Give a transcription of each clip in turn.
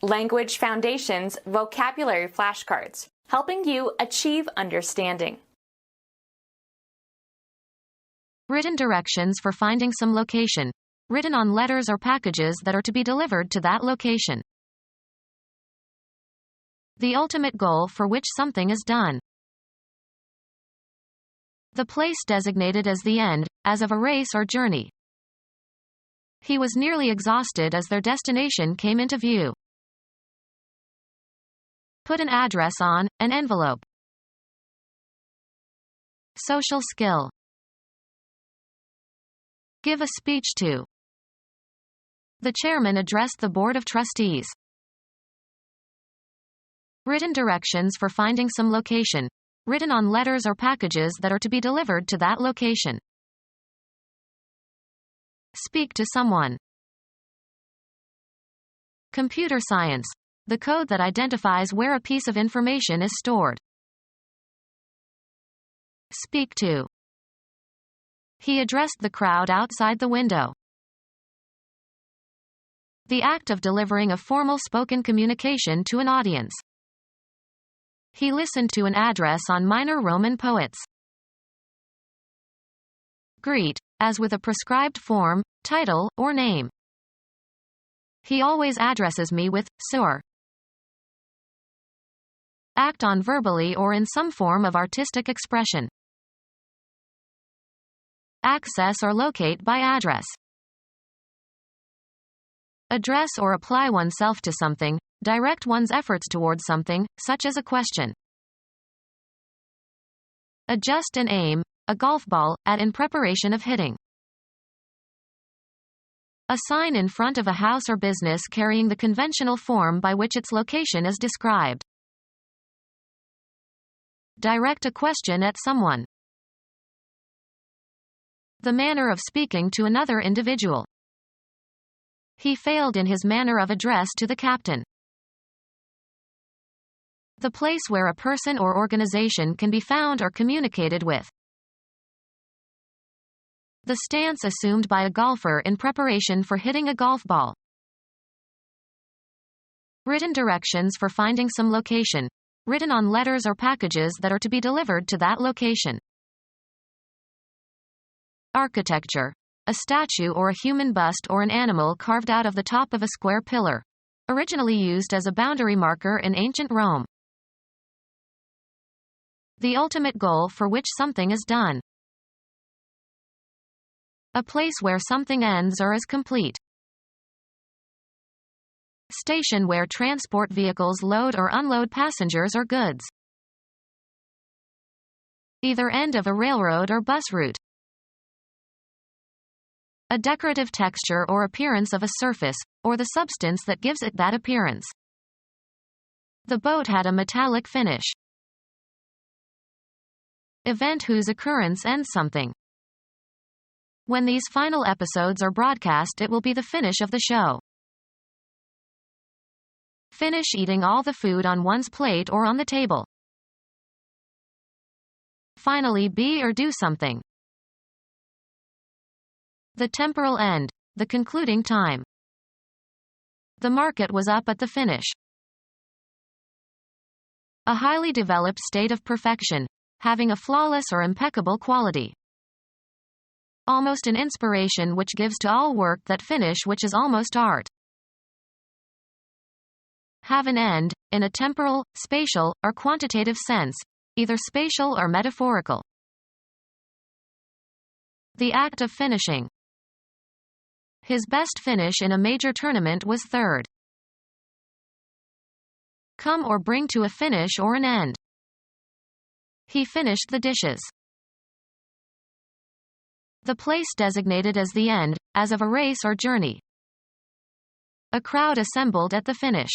Language Foundations Vocabulary Flashcards, helping you achieve understanding. Written directions for finding some location, written on letters or packages that are to be delivered to that location. The ultimate goal for which something is done. The place designated as the end, as of a race or journey. He was nearly exhausted as their destination came into view. Put an address on an envelope. Social skill. Give a speech to. The chairman addressed the board of trustees. Written directions for finding some location, written on letters or packages that are to be delivered to that location. Speak to someone. Computer science. The code that identifies where a piece of information is stored. Speak to. He addressed the crowd outside the window. The act of delivering a formal spoken communication to an audience. He listened to an address on minor Roman poets. Greet, as with a prescribed form, title, or name. He always addresses me with, sir. Act on verbally or in some form of artistic expression. Access or locate by address. Address or apply oneself to something, direct one's efforts towards something, such as a question. Adjust and aim, a golf ball, at in preparation of hitting. A sign in front of a house or business carrying the conventional form by which its location is described. Direct a question at someone. The manner of speaking to another individual. He failed in his manner of address to the captain. The place where a person or organization can be found or communicated with. The stance assumed by a golfer in preparation for hitting a golf ball. Written directions for finding some location, written on letters or packages that are to be delivered to that location. Architecture. A statue or a human bust or an animal carved out of the top of a square pillar. Originally used as a boundary marker in ancient Rome. The ultimate goal for which something is done. A place where something ends or is complete. Station where transport vehicles load or unload passengers or goods. Either end of a railroad or bus route. A decorative texture or appearance of a surface, or the substance that gives it that appearance. The boat had a metallic finish. Event whose occurrence ends something. When these final episodes are broadcast, it will be the finish of the show. Finish eating all the food on one's plate or on the table. Finally, be or do something. The temporal end, the concluding time. The market was up at the finish. A highly developed state of perfection, having a flawless or impeccable quality. Almost an inspiration which gives to all work that finish which is almost art. Have an end, in a temporal, spatial, or quantitative sense, either spatial or metaphorical. The act of finishing. His best finish in a major tournament was third. Come or bring to a finish or an end. He finished the dishes. The place designated as the end, as of a race or journey. A crowd assembled at the finish.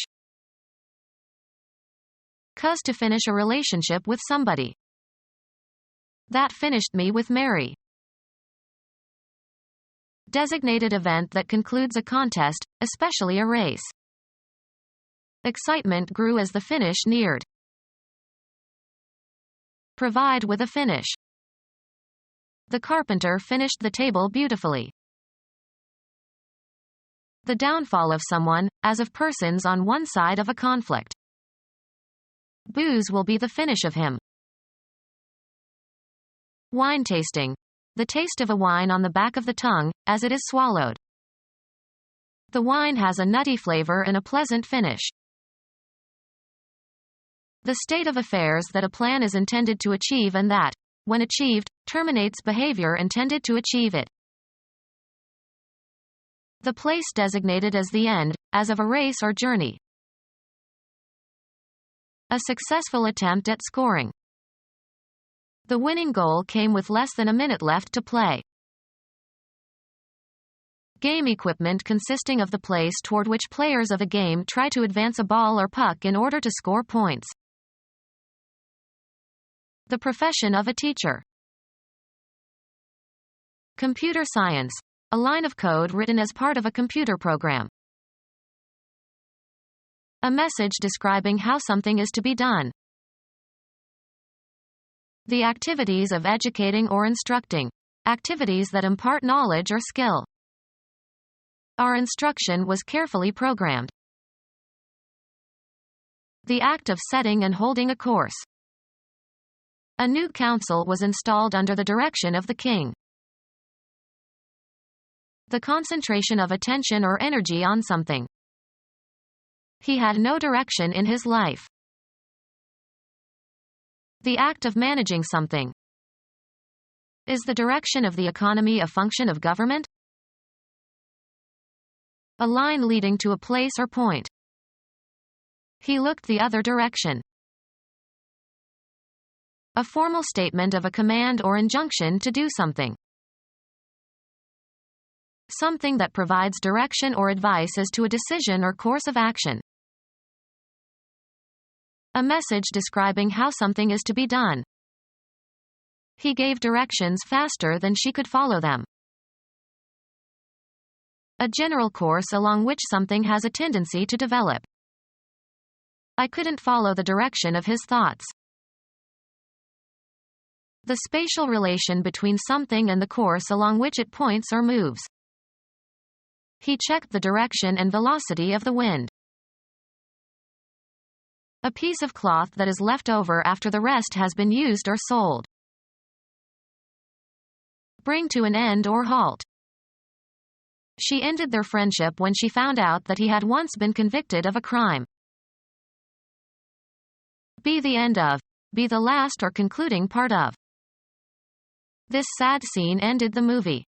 Cause to finish a relationship with somebody. That finished me with Mary. Designated event that concludes a contest, especially a race. Excitement grew as the finish neared. Provide with a finish. The carpenter finished the table beautifully. The downfall of someone, as of persons on one side of a conflict. Booze will be the finish of him. Wine tasting. The taste of a wine on the back of the tongue, as it is swallowed. The wine has a nutty flavor and a pleasant finish. The state of affairs that a plan is intended to achieve and that, when achieved, terminates behavior intended to achieve it. The place designated as the end, as of a race or journey. A successful attempt at scoring. The winning goal came with less than a minute left to play. Game equipment consisting of the place toward which players of a game try to advance a ball or puck in order to score points. The profession of a teacher. Computer science. A line of code written as part of a computer program. A message describing how something is to be done. The activities of educating or instructing. Activities that impart knowledge or skill. Our instruction was carefully programmed. The act of setting and holding a course. A new council was installed under the direction of the king. The concentration of attention or energy on something. He had no direction in his life. The act of managing something. Is the direction of the economy a function of government? A line leading to a place or point. He looked the other direction. A formal statement of a command or injunction to do something. Something that provides direction or advice as to a decision or course of action. A message describing how something is to be done. He gave directions faster than she could follow them. A general course along which something has a tendency to develop. I couldn't follow the direction of his thoughts. The spatial relation between something and the course along which it points or moves. He checked the direction and velocity of the wind. A piece of cloth that is left over after the rest has been used or sold. Bring to an end or halt. She ended their friendship when she found out that he had once been convicted of a crime. Be the end of. Be the last or concluding part of. This sad scene ended the movie.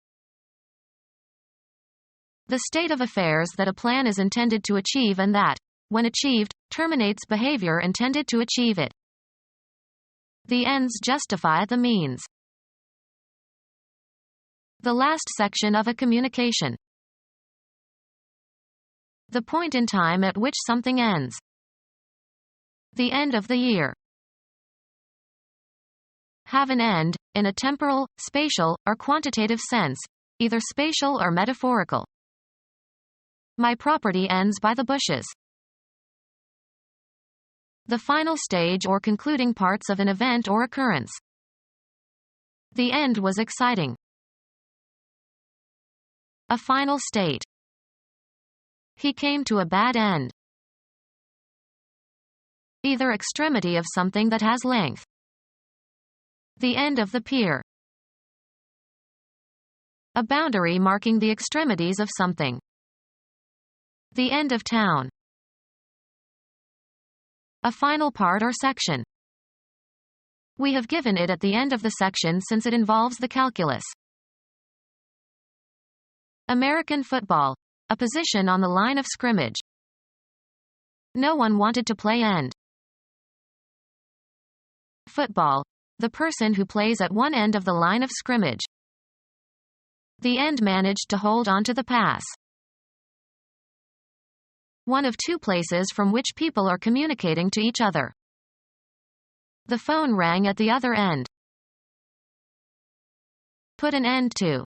The state of affairs that a plan is intended to achieve and that, when achieved, terminates behavior intended to achieve it. The ends justify the means. The last section of a communication. The point in time at which something ends. The end of the year. Have an end, in a temporal, spatial, or quantitative sense, either spatial or metaphorical. My property ends by the bushes. The final stage or concluding parts of an event or occurrence. The end was exciting. A final state. He came to a bad end. Either extremity of something that has length. The end of the pier. A boundary marking the extremities of something. The end of town. A final part or section. We have given it at the end of the section since it involves the calculus. American football. A position on the line of scrimmage. No one wanted to play end. Football. The person who plays at one end of the line of scrimmage. The end managed to hold on to the pass. One of two places from which people are communicating to each other. The phone rang at the other end. Put an end to.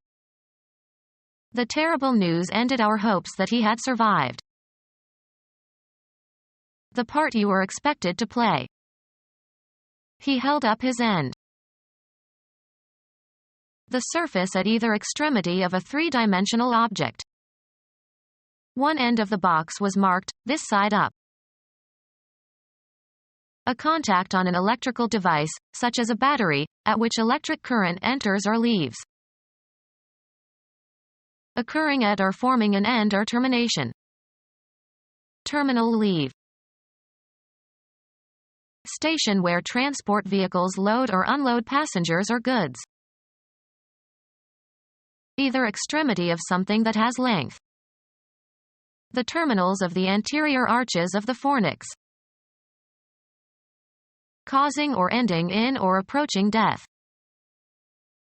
The terrible news ended our hopes that he had survived. The part you were expected to play. He held up his end. The surface at either extremity of a three-dimensional object. One end of the box was marked, this side up. A contact on an electrical device, such as a battery, at which electric current enters or leaves. Occurring at or forming an end or termination. Terminal leave. Station where transport vehicles load or unload passengers or goods. Either extremity of something that has length. The terminals of the anterior arches of the fornix. Causing or ending in or approaching death.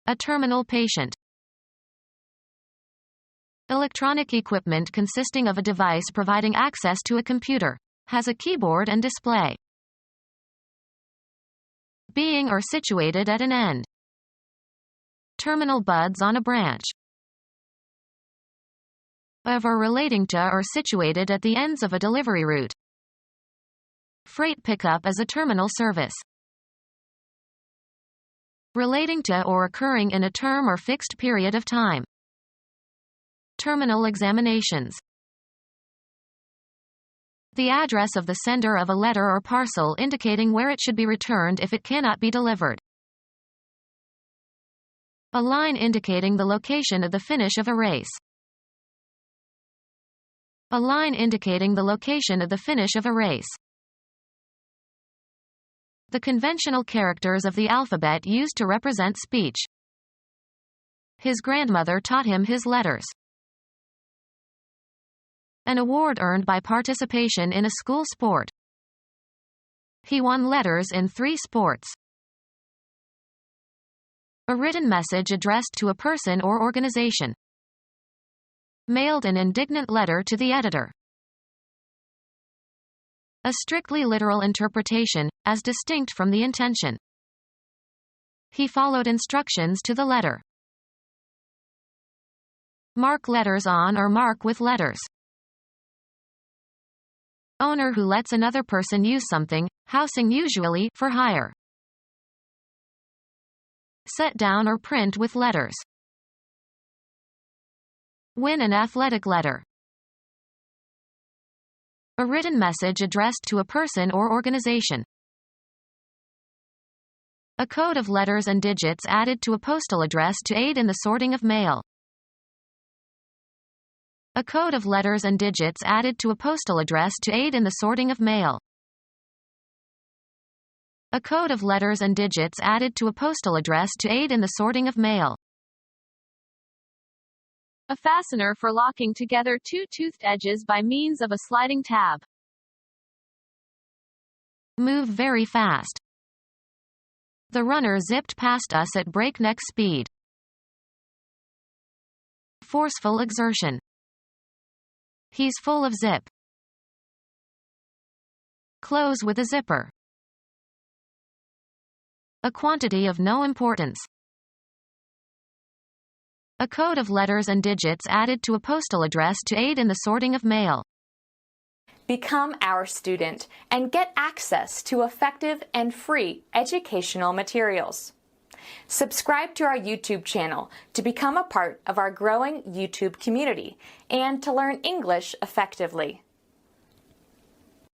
A terminal patient. Electronic equipment consisting of a device providing access to a computer. Has a keyboard and display. Being or situated at an end. Terminal buds on a branch. Of or relating to or situated at the ends of a delivery route. Freight pickup as a terminal service. Relating to or occurring in a term or fixed period of time. Terminal examinations. The address of the sender of a letter or parcel indicating where it should be returned if it cannot be delivered. A line indicating the location of the finish of a race. A line indicating the location of the finish of a race. The conventional characters of the alphabet used to represent speech. His grandmother taught him his letters. An award earned by participation in a school sport. He won letters in 3 sports. A written message addressed to a person or organization. Mailed an indignant letter to the editor. A strictly literal interpretation, as distinct from the intention. He followed instructions to the letter. Mark letters on or mark with letters. Owner who lets another person use something, housing usually for hire. Set down or print with letters. Win an athletic letter. A written message addressed to a person or organization. A code of letters and digits added to a postal address to aid in the sorting of mail. A code of letters and digits added to a postal address to aid in the sorting of mail. A code of letters and digits added to a postal address to aid in the sorting of mail. A fastener for locking together 2 toothed edges by means of a sliding tab. Move very fast. The runner zipped past us at breakneck speed. Forceful exertion. He's full of zip. Close with a zipper. A quantity of no importance. A code of letters and digits added to a postal address to aid in the sorting of mail. Become our student and get access to effective and free educational materials. Subscribe to our YouTube channel to become a part of our growing YouTube community and to learn English effectively.